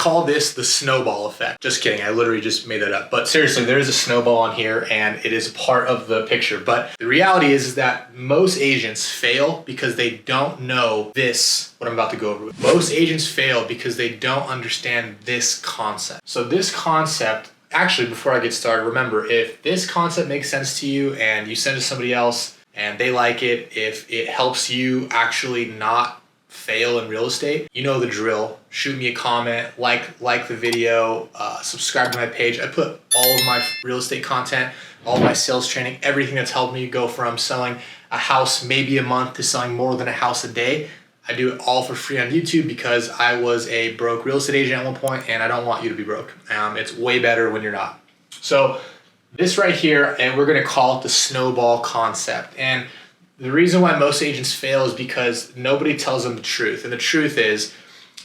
call this the snowball effect. Just kidding, I literally just made that up. But seriously, there is a snowball on here and it is part of the picture. But the reality is that most agents fail because they don't know this, what I'm about to go over with. Most agents fail because they don't understand this concept. So this concept, actually, before I get started, remember, if this concept makes sense to you and you send it to somebody else and they like it, if it helps you actually not fail in real estate, you know the drill. Shoot me a comment, like the video, subscribe to my page. I put all of my real estate content, all my sales training, everything that's helped me go from selling a house maybe a month to selling more than a house a day. I do it all for free on YouTube because I was a broke real estate agent at one point and I don't want you to be broke. It's way better when you're not. So this right here, and we're gonna call it the snowball concept. And the reason why most agents fail is because nobody tells them the truth. And the truth is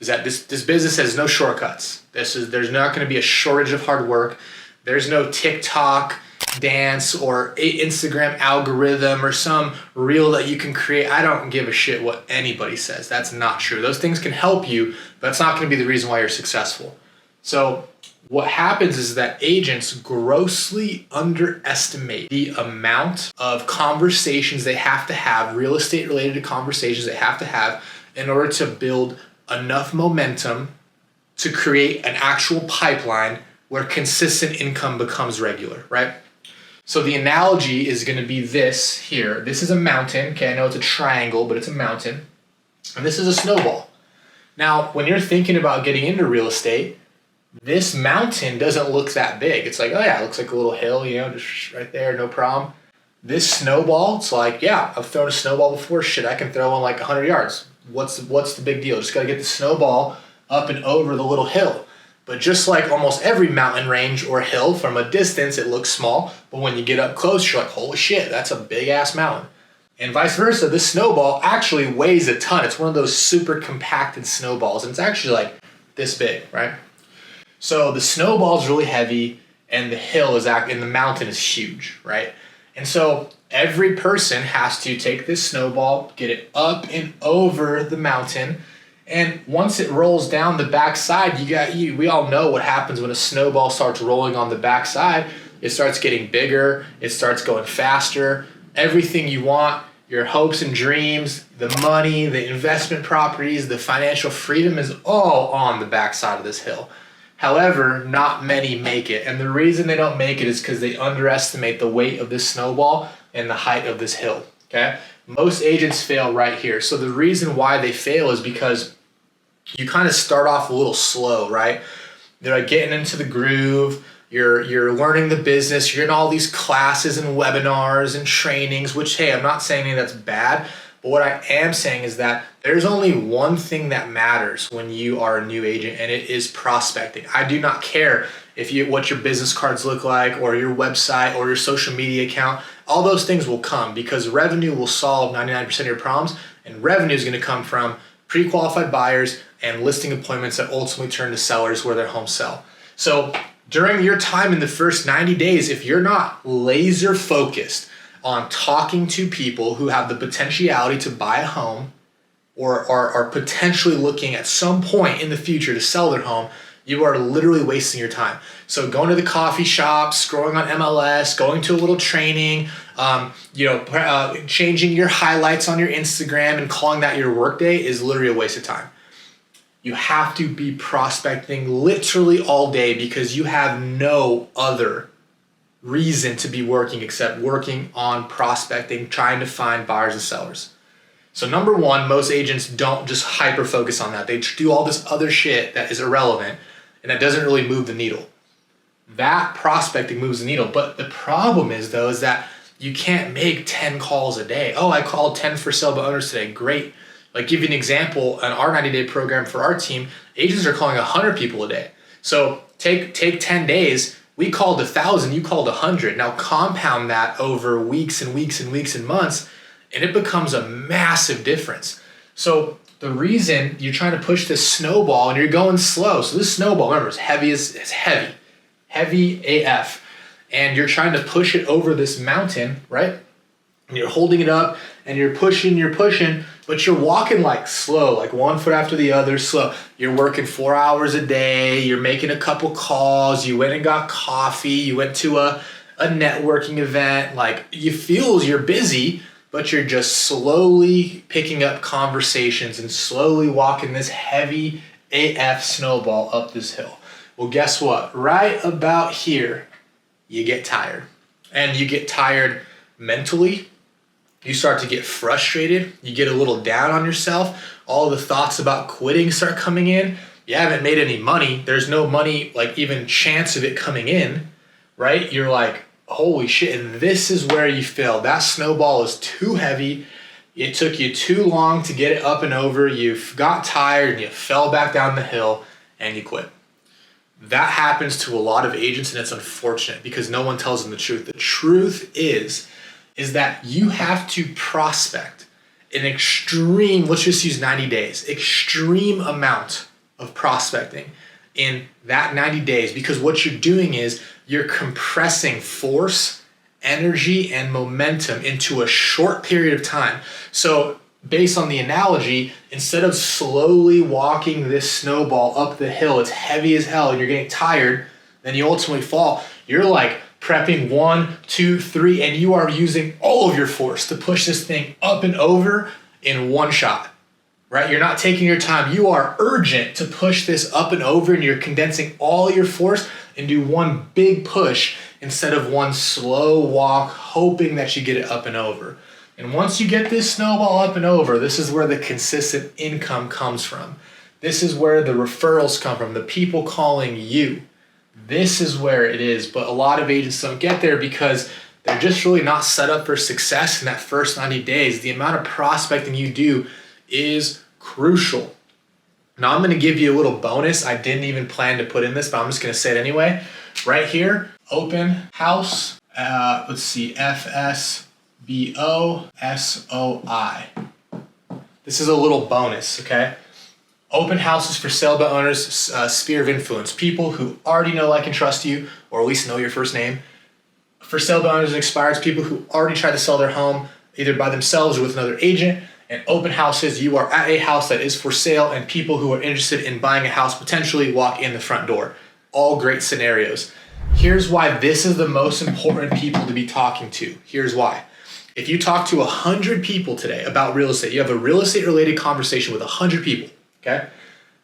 that this business has no shortcuts. There's not gonna be a shortage of hard work. There's no TikTok dance or Instagram algorithm or some reel that you can create. I don't give a shit what anybody says. That's not true. Those things can help you, but it's not gonna be the reason why you're successful. So what happens is that agents grossly underestimate the amount of conversations they have to have, real estate related conversations they have to have in order to build enough momentum to create an actual pipeline where consistent income becomes regular, right? So the analogy is going to be this here. This is a mountain. Okay, I know it's a triangle, but it's a mountain. And this is a snowball. Now, when you're thinking about getting into real estate, this mountain doesn't look that big. It's like, oh yeah, it looks like a little hill, just right there, no problem. This snowball, it's like, yeah, I've thrown a snowball before. Shit, I can throw one like 100 yards. What's the big deal? Just got to get the snowball up and over the little hill. But just like almost every mountain range or hill, from a distance, it looks small. But when you get up close, you're like, holy shit, that's a big ass mountain. And vice versa, this snowball actually weighs a ton. It's one of those super compacted snowballs. And it's actually like this big, right? So the snowball is really heavy and the hill is and the mountain is huge, right? And so every person has to take this snowball, get it up and over the mountain. And once it rolls down the backside, we all know what happens when a snowball starts rolling on the backside. It starts getting bigger, it starts going faster. Everything you want, your hopes and dreams, the money, the investment properties, the financial freedom is all on the backside of this hill. However, not many make it. And the reason they don't make it is because they underestimate the weight of this snowball and the height of this hill, okay? Most agents fail right here. So the reason why they fail is because you kind of start off a little slow, right? They're like getting into the groove. You're learning the business. You're in all these classes and webinars and trainings, which, hey, I'm not saying that's bad. But what I am saying is that there's only one thing that matters when you are a new agent, and it is prospecting. I do not care what your business cards look like or your website or your social media account. All those things will come because revenue will solve 99% of your problems, and revenue is going to come from pre-qualified buyers and listing appointments that ultimately turn to sellers where their homes sell. So during your time in the first 90 days, if you're not laser focused on talking to people who have the potentiality to buy a home or are potentially looking at some point in the future to sell their home, you are literally wasting your time. So going to the coffee shop, scrolling on MLS, going to a little training, changing your highlights on your Instagram and calling that your workday is literally a waste of time. You have to be prospecting literally all day because you have no other reason to be working except working on prospecting, trying to find buyers and sellers. So number one, most agents don't just hyper focus on that. They do all this other shit that is irrelevant and that doesn't really move the needle. That prospecting moves the needle. But the problem is that you can't make 10 calls a day. Oh, I called 10 for sale by owners today. Great. Like, give you an example, on our 90-day program for our team, agents are calling 100 people a day. So take 10 days. We called 1,000, you called 100. Now compound that over weeks and weeks and weeks and months, and it becomes a massive difference. So the reason you're trying to push this snowball and you're going slow. So this snowball, remember, it's heavy AF. And you're trying to push it over this mountain, right? And you're holding it up and you're pushing. but you're walking like slow, like one foot after the other, slow. You're working 4 hours a day. You're making a couple calls. You went and got coffee. You went to a networking event. Like you feel you're busy, but you're just slowly picking up conversations and slowly walking this heavy AF snowball up this hill. Well, guess what? Right about here, you get tired. And you get tired mentally. You start to get frustrated. You get a little down on yourself. All the thoughts about quitting start coming in. You haven't made any money. There's no money, like even chance of it coming in, right? You're like, holy shit. And this is where you failed. That snowball is too heavy. It took you too long to get it up and over. You got tired and you fell back down the hill and you quit. That happens to a lot of agents, and it's unfortunate because no one tells them the truth. The truth is that you have to prospect an extreme, let's just use 90 days, extreme amount of prospecting in that 90 days, because what you're doing is you're compressing force, energy, and momentum into a short period of time. So based on the analogy, instead of slowly walking this snowball up the hill, it's heavy as hell and you're getting tired, then you ultimately fall. You're like prepping 1, 2, 3, and you are using all of your force to push this thing up and over in one shot, right? You're not taking your time. You are urgent to push this up and over, and you're condensing all your force into one big push instead of one slow walk, hoping that you get it up and over. And once you get this snowball up and over, this is where the consistent income comes from. This is where the referrals come from, the people calling you. This is where it is, but a lot of agents don't get there because they're just really not set up for success in that first 90 days. The amount of prospecting you do is crucial. Now I'm going to give you a little bonus. I didn't even plan to put in this, but I'm just going to say it anyway. Right here, open house, let's see, FSBOSOI. This is a little bonus, okay? Open houses for sale by owners, sphere of influence, people who already know, like, and trust you, or at least know your first name. For sale by owners and expireds, people who already tried to sell their home either by themselves or with another agent. And open houses, you are at a house that is for sale, and people who are interested in buying a house potentially walk in the front door. All great scenarios. Here's why this is the most important people to be talking to. Here's why. If you talk to 100 people today about real estate, you have a real estate related conversation with 100 people, okay?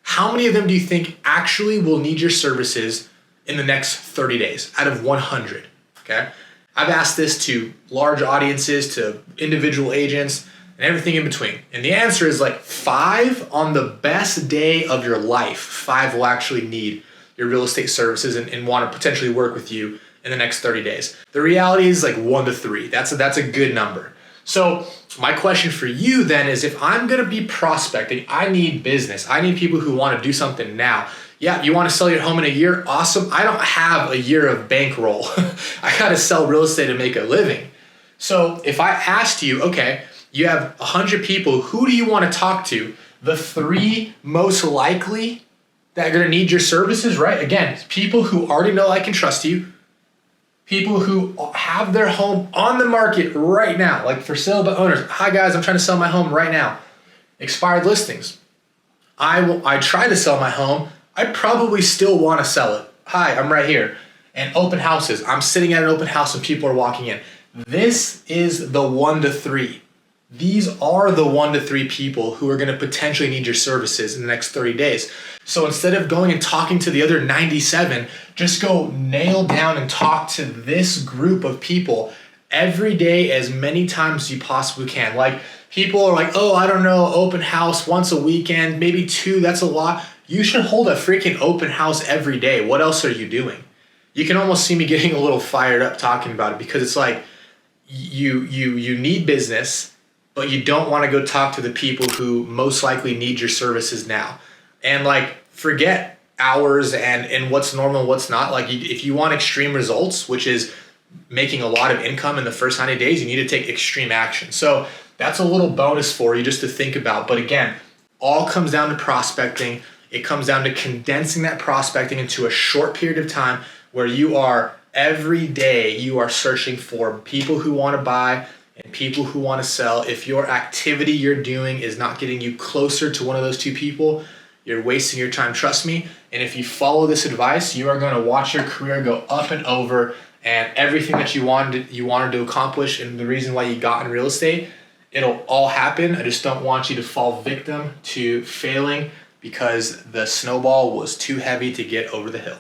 How many of them do you think actually will need your services in the next 30 days out of 100, okay? I've asked this to large audiences, to individual agents, and everything in between. And the answer is like 5 on the best day of your life. 5 will actually need your real estate services and want to potentially work with you in the next 30 days. The reality is like 1 to 3. That's a good number. So my question for you then is, if I'm going to be prospecting, I need business. I need people who want to do something now. Yeah, you want to sell your home in a year? Awesome. I don't have a year of bankroll. I got to sell real estate to make a living. So if I asked you, okay, you have 100 people, who do you want to talk to? The 3 most likely that are going to need your services, right? Again, people who already know, like, and trust you. People who have their home on the market right now, like for sale by owners. Hi guys, I'm trying to sell my home right now. Expired listings. I try to sell my home. I probably still want to sell it. Hi, I'm right here. And open houses. I'm sitting at an open house and people are walking in. This is the 1 to 3. These are the 1 to 3 people who are going to potentially need your services in the next 30 days. So instead of going and talking to the other 97, just go nail down and talk to this group of people every day as many times as you possibly can. Like, people are like, oh, I don't know, open house once a weekend, maybe 2, that's a lot. You should hold a freaking open house every day. What else are you doing? You can almost see me getting a little fired up talking about it, because it's like you need business, but you don't want to go talk to the people who most likely need your services now. And like, forget hours and what's normal and what's not. Like, if you want extreme results, which is making a lot of income in the first 90 days, you need to take extreme action. So that's a little bonus for you just to think about. But again, all comes down to prospecting. It comes down to condensing that prospecting into a short period of time where you are every day, you are searching for people who want to buy, And people who want to sell, if your activity you're doing is not getting you closer to one of those two people, you're wasting your time, trust me. And if you follow this advice, you are going to watch your career go up and over, and everything that you wanted to accomplish and the reason why you got in real estate, it'll all happen. I just don't want you to fall victim to failing because the snowball was too heavy to get over the hill.